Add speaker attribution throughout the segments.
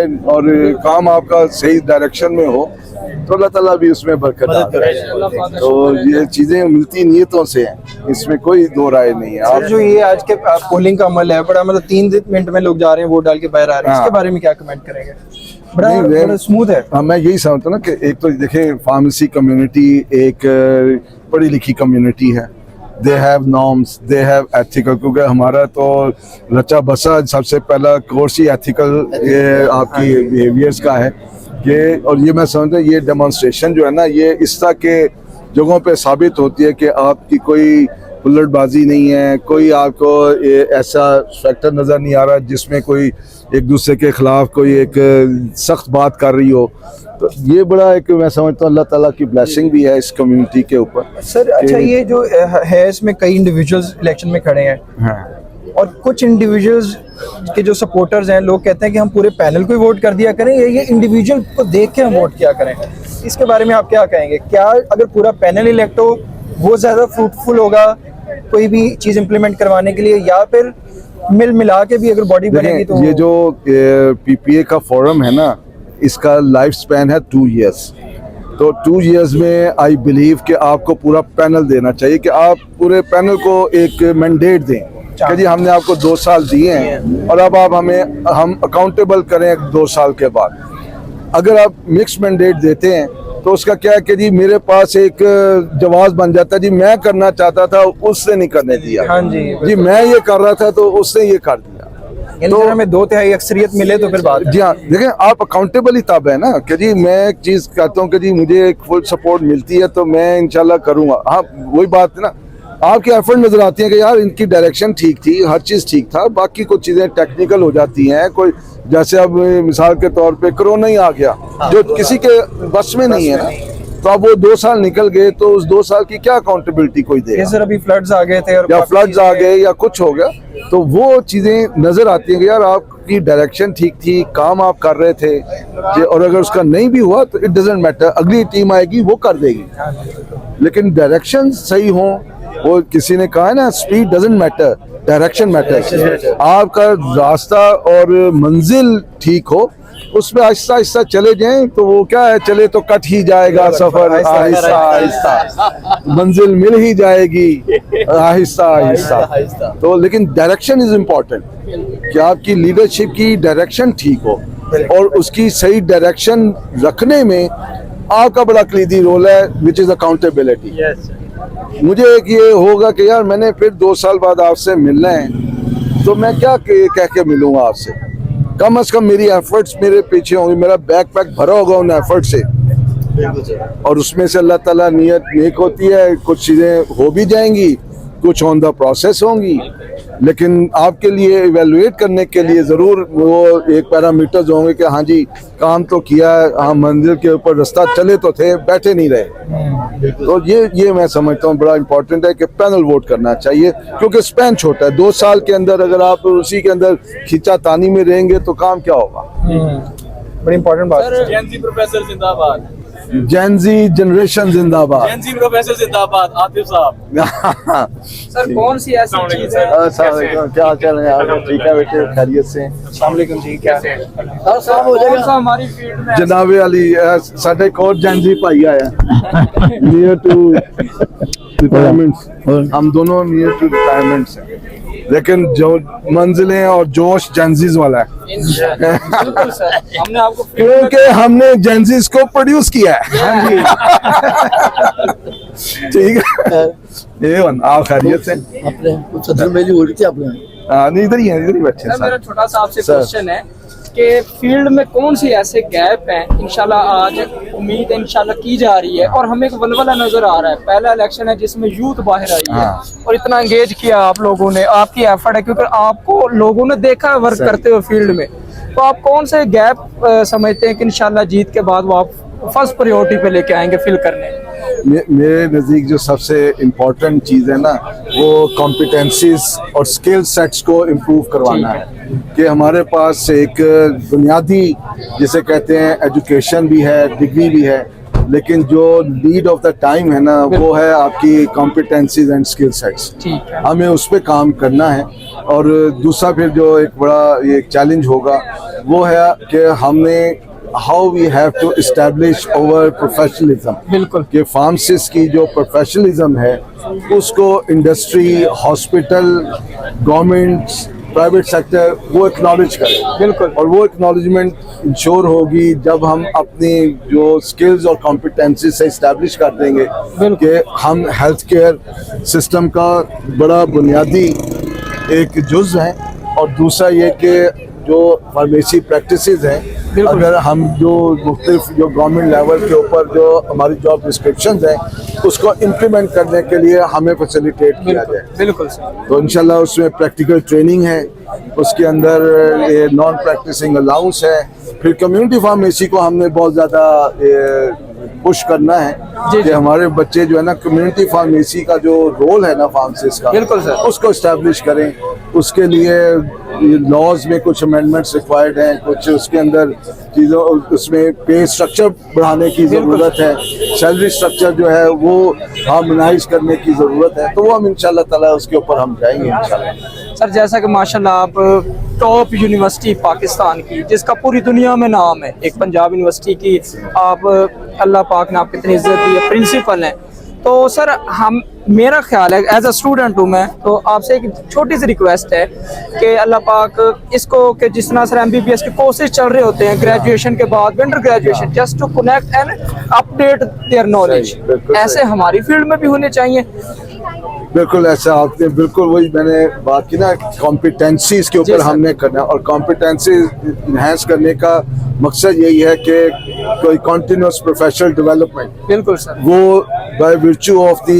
Speaker 1: जाए और काम आपका सही डायरेक्शन में हो तो अल्लाह ताला भी उसमें बरकत डालता है। तो ये चीजें मिलती नीयतों से हैं, इसमें कोई दो राय नहीं है।
Speaker 2: सर जो ये आज के पोलिंग का अमल है बड़ा मतलब 3 मिनट में लोग जा रहे हैं वोट डाल के बाहर आ रहे हैं, इसके बारे में क्या कमेंट करेंगे? बड़ा स्मूथ है।
Speaker 1: हाँ, मैं यही समझता हूँ ना कि एक तो देखें फार्मेसी कम्युनिटी एक पढ़ी लिखी कम्युनिटी है, they have norms, they have ethical, क्योंकि हमारा तो रचा बसा सबसे पहला कोर्स ही एथिकल ये आपकी बिहेवियर्स का है ये। और ये मैं समझता हूँ ये डेमोन्स्ट्रेशन जो है ना ये इस तरह के जगहों पे साबित होती है कि आपकी कोई हुल्लड़बाजी नहीं है, कोई आपको ऐसा फैक्टर नज़र नहीं आ रहा जिसमें कोई एक दूसरे के खिलाफ कोई एक सख्त बात कर रही हो। तो ये बड़ा एक मैं समझता हूँ अल्लाह ताला की ब्लेसिंग भी है इस कम्युनिटी के ऊपर।
Speaker 2: सर अच्छा ये जो है इसमें कई इंडिविजुअल्स इलेक्शन में खड़े हैं,
Speaker 1: हाँ।
Speaker 2: और कुछ इंडिविजुअल्स के जो सपोर्टर्स हैं लोग कहते हैं कि हम पूरे पैनल को ही वोट कर दिया करें, ये इंडिविजुअल को देख के हम वोट किया करें। इसके बारे में आप क्या कहेंगे? क्या अगर पूरा पैनल इलेक्ट हो वो ज़्यादा फ्रूटफुल होगा कोई भी चीज़ इम्प्लीमेंट करवाने के लिए, या फिर मिला के भी अगर बॉडी बनेगी तो?
Speaker 1: ये जो पीपीए का फोरम है ना इसका लाइफ स्पैन है 2 इयर्स। तो 2 इयर्स में आई बिलीव कि आपको पूरा पैनल देना चाहिए कि आप पूरे पैनल को एक मैंडेट दें कि जी हमने आपको 2 साल दिए हैं और अब आप हम अकाउंटेबल करें 2 साल के बाद। अगर आप मिक्स मैंडेट देते हैं तो उसका क्या है कि जी मेरे पास एक जवाब बन जाता है जी मैं करना चाहता था उसने नहीं करने दिया,
Speaker 2: हाँ
Speaker 1: जी मैं ये कर रहा था तो उसने ये कर दिया।
Speaker 2: तो हमें 2/3 अक्सरियत मिले तो फिर बात।
Speaker 1: जी हाँ, देखें आप अकाउंटेबल ही तब है ना कि जी मैं एक चीज कहता हूँ कि जी मुझे एक फुल सपोर्ट मिलती है तो मैं इंशाल्लाह करूंगा। हाँ वही बात है ना, आपकी एफर्ट नजर आती है कि यार इनकी डायरेक्शन ठीक थी, हर चीज ठीक था, बाकी कुछ चीजें टेक्निकल हो जाती हैं। कोई जैसे अब मिसाल के तौर पे कोरोना ही आ गया जो किसी के बस में नहीं है ना, तो अब वो 2 साल निकल गए तो उस 2 साल की क्या अकाउंटेबिलिटी कोई देगा?
Speaker 2: सर अभी फ्लड्स आ गए थे और
Speaker 1: या फ्लड्स आ गए या कुछ हो गया तो वो चीजें नजर आती हैं कि यार आपकी डायरेक्शन ठीक थी, काम आप कर रहे थे और अगर उसका नहीं भी हुआ तो इट डजंट मैटर, अगली टीम आएगी वो कर देगी। लेकिन डायरेक्शन सही हो, वो किसी ने कहा है ना speed doesn't matter, direction matter. आपका रास्ता और मंजिल ठीक हो उसमें आहिस्ता आहिस्ता चले जाएं तो वो क्या है, चले तो कट ही जाएगा सफर, आहिस्ता आहिस्ता मंजिल मिल ही जाएगी आहिस्ता आहिस्ता। तो लेकिन डायरेक्शन इज इम्पोर्टेंट कि आपकी लीडरशिप की डायरेक्शन ठीक हो और उसकी सही डायरेक्शन रखने में आपका बड़ा कलीदी रोल है विच इज अकाउंटेबिलिटी। मुझे एक ये होगा कि यार मैंने फिर 2 साल बाद आपसे मिलना है तो मैं क्या कह के मिलूंगा आपसे, कम से कम मेरी एफर्ट्स मेरे पीछे होंगी, मेरा बैकपैक भरा होगा उन एफर्ट से और उसमें से अल्लाह ताला नियत नेक होती है, कुछ चीज़ें हो भी जाएंगी, कुछ ऑन द प्रोसेस होंगी, लेकिन आपके लिए इवेलुएट करने के लिए ज़रूर वो एक पैरामीटर्स होंगे कि हाँ जी काम तो किया है, हाँ मंजिल के ऊपर रास्ता चले तो थे, बैठे नहीं रहे। तो ये मैं समझता हूँ बड़ा इंपॉर्टेंट है कि पैनल वोट करना चाहिए क्योंकि स्पैन छोटा है। 2 साल के अंदर अगर आप उसी के अंदर खींचातानी में रहेंगे तो काम क्या होगा?
Speaker 2: बड़ी इंपॉर्टेंट बात।
Speaker 3: जेनजी प्रोफेसर जिंदाबाद,
Speaker 1: जेनजी जनरेशन जिंदाबाद,
Speaker 3: जेनजी प्रोफेसर जिंदाबाद। आतिफ साहब
Speaker 4: सर कौन सी ऐसी चीज है?
Speaker 1: क्या चल रहा है? ठीक है बेटे, खैरियत से?
Speaker 2: अस्सलाम वालेकुम जी, क्या है?
Speaker 4: कौन सा हमारी फील्ड में
Speaker 1: जनाबे अली साढ़े एक और जेनजी भाई आया नियर टू रिटायरमेंट, हम दोनों नियर टू रिटायरमेंट हैं, लेकिन जो मंजिलें और जोश जेनजीज वाला है
Speaker 4: बिल्कुल सर, हमने आपको
Speaker 1: क्योंकि हमने जेनजीज को प्रोड्यूस किया है। ठीक है, ये आप खैरियत से? नहीं इधर ही बैठे।
Speaker 4: सर मेरा छोटा सा आपसे क्वेश्चन है कि फील्ड में कौन सी ऐसे गैप हैं, इंशाल्लाह आज उम्मीद इंशाल्लाह की जा रही है और हमें एक वलवला नजर आ रहा है, पहला इलेक्शन है जिसमें यूथ बाहर आई है और इतना एंगेज किया आप लोगों ने, आपकी एफर्ट है क्योंकि आपको लोगों ने देखा है वर्क करते हुए फील्ड में, तो आप कौन से गैप समझते हैं कि इंशाल्लाह जीत के बाद वो आप फर्स्ट प्रायोरिटी पे लेके आएंगे फिल करने?
Speaker 1: मेरे नज़दीक जो सबसे इम्पोर्टेंट चीज़ है ना वो कॉम्पिटेंसीज और स्किल सेट्स को इम्प्रूव करवाना है कि हमारे पास एक बुनियादी जिसे कहते हैं एजुकेशन भी है, डिग्री भी है, लेकिन जो नीड ऑफ द टाइम है ना वो है आपकी कॉम्पिटेंसीज एंड स्किल सेट्स।
Speaker 4: ठीक है।
Speaker 1: हमें उस पर काम करना है। और दूसरा फिर जो एक बड़ा ये चैलेंज होगा वो है कि हमने how we have to establish over professionalism.
Speaker 4: बिल्कुल।
Speaker 1: कि फार्मासिस्ट की जो प्रोफेशनलिज्म है उसको industry, hospital, government, private sector वो एक्नॉलेज करे।
Speaker 4: बिल्कुल।
Speaker 1: और वो एक्नॉलेजमेंट इंश्योर होगी जब हम अपनी जो स्किल्स और कॉम्पिटेंसी से इस्टेब्लिश कर देंगे कि हम हेल्थ केयर सिस्टम का बड़ा बुनियादी एक जुज़ है। और दूसरा ये कि जो फार्मेसी प्रैक्टिसेस हैं, अगर हम जो मुख्तलिफ जो गवर्नमेंट लेवल के ऊपर जो हमारी जॉब डिस्क्रिप्शंस हैं उसको इम्प्लीमेंट करने के लिए हमें फैसिलिटेट किया जाए।
Speaker 4: बिल्कुल सर।
Speaker 1: तो इंशाल्लाह उसमें प्रैक्टिकल ट्रेनिंग है, उसके अंदर ये नॉन प्रैक्टिसिंग अलाउंस है। फिर कम्युनिटी फार्मेसी को हमने बहुत ज़्यादा पुश करना है कि हमारे बच्चे जो है ना कम्युनिटी फार्मेसी का जो रोल है ना फार्मासिस्ट का,
Speaker 4: बिल्कुल सर,
Speaker 1: उसको इस्टेब्लिश करें। उसके लिए लॉज में कुछ अमेंडमेंट्स रिक्वायर्ड हैं, कुछ उसके अंदर चीज़ों उसमें पे स्ट्रक्चर बढ़ाने की ज़रूरत है, सैलरी स्ट्रक्चर जो है वो हार्मोनाइज करने की ज़रूरत है। तो वो हम इंशाल्लाह ताला उसके ऊपर हम जाएंगे इंशाल्लाह।
Speaker 4: सर जैसा कि माशाल्लाह आप टॉप यूनिवर्सिटी पाकिस्तान की जिसका पूरी दुनिया में नाम है, एक पंजाब यूनिवर्सिटी की आप अल्लाह पाक ने आपको इतनी इज्जत दी है, प्रिंसिपल हैं। तो सर हम मेरा ख्याल है एज अ स्टूडेंट हूँ मैं, तो आपसे एक छोटी सी रिक्वेस्ट है कि अल्लाह पाक इसको कि जिस तरह सर MBBS के कोर्सेज चल रहे होते हैं ग्रेजुएशन के बाद, under graduation, just to connect and update their knowledge, ऐसे हमारी फील्ड में भी होने चाहिए।
Speaker 1: बिल्कुल ऐसा आपने बिल्कुल वही मैंने बात की ना, कॉम्पिटेंसीज के ऊपर हमने करना है। और कॉम्पिटेंसी इन्हेंस करने का मकसद यही है कि कोई कॉन्टिन्यूस प्रोफेशनल डेवलपमेंट,
Speaker 4: बिल्कुल सर,
Speaker 1: वो by virtue of the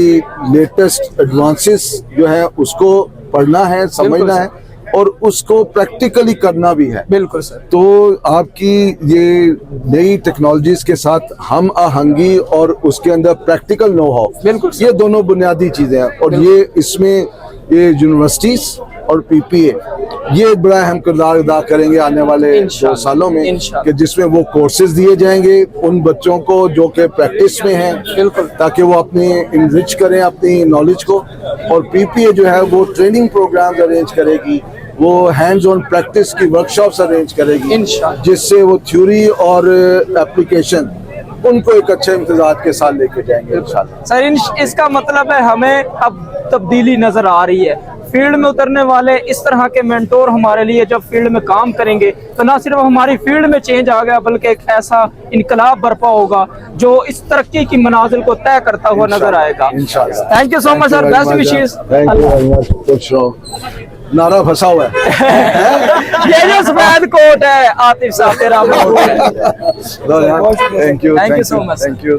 Speaker 1: latest advances जो है उसको पढ़ना है, समझना है और उसको प्रैक्टिकली करना भी है।
Speaker 4: बिल्कुल सर।
Speaker 1: तो आपकी ये नई टेक्नोलॉजीज के साथ हम आहंगी और उसके अंदर प्रैक्टिकल नो हाउ,
Speaker 4: बिल्कुल
Speaker 1: ये दोनों बुनियादी चीजें हैं। और ये इसमें ये यूनिवर्सिटीज और PPA ये बड़ा अहम किरदार अदा करेंगे आने वाले 2 सालों में, कि जिसमें वो कोर्सेज दिए जाएंगे उन बच्चों को जो कि प्रैक्टिस में हैं,
Speaker 4: बिल्कुल,
Speaker 1: ताकि वो अपनी इनरिच करें अपनी नॉलेज को। और PPA जो है वो ट्रेनिंग प्रोग्राम्स अरेंज करेगी, वो हैंड्स ऑन प्रैक्टिस की वर्कशॉप्स अरेंज करेगी, जिससे वो थ्योरी और एप्लीकेशन उनको एक अच्छे इम्तिजाज के साथ लेके जाएंगे इंशाल्लाह।
Speaker 4: सर इसका मतलब है हमें अब तब्दीली नजर आ रही है, फील्ड में उतरने वाले इस तरह के मेंटोर हमारे लिए जब फील्ड में काम करेंगे तो ना सिर्फ हमारी फील्ड में चेंज आ गया बल्कि एक ऐसा इनकलाब बर्पा होगा जो इस तरक्की की मनाजिल को तय करता हुआ नजर आएगा। Thank you so much sir, best wishes.
Speaker 1: Thank you very much. कुछ नारा फंसा हुआ है
Speaker 4: ये जो सफेद कोट है आतिफ साहब तेरा
Speaker 1: thank you
Speaker 4: so much.
Speaker 1: Thank you.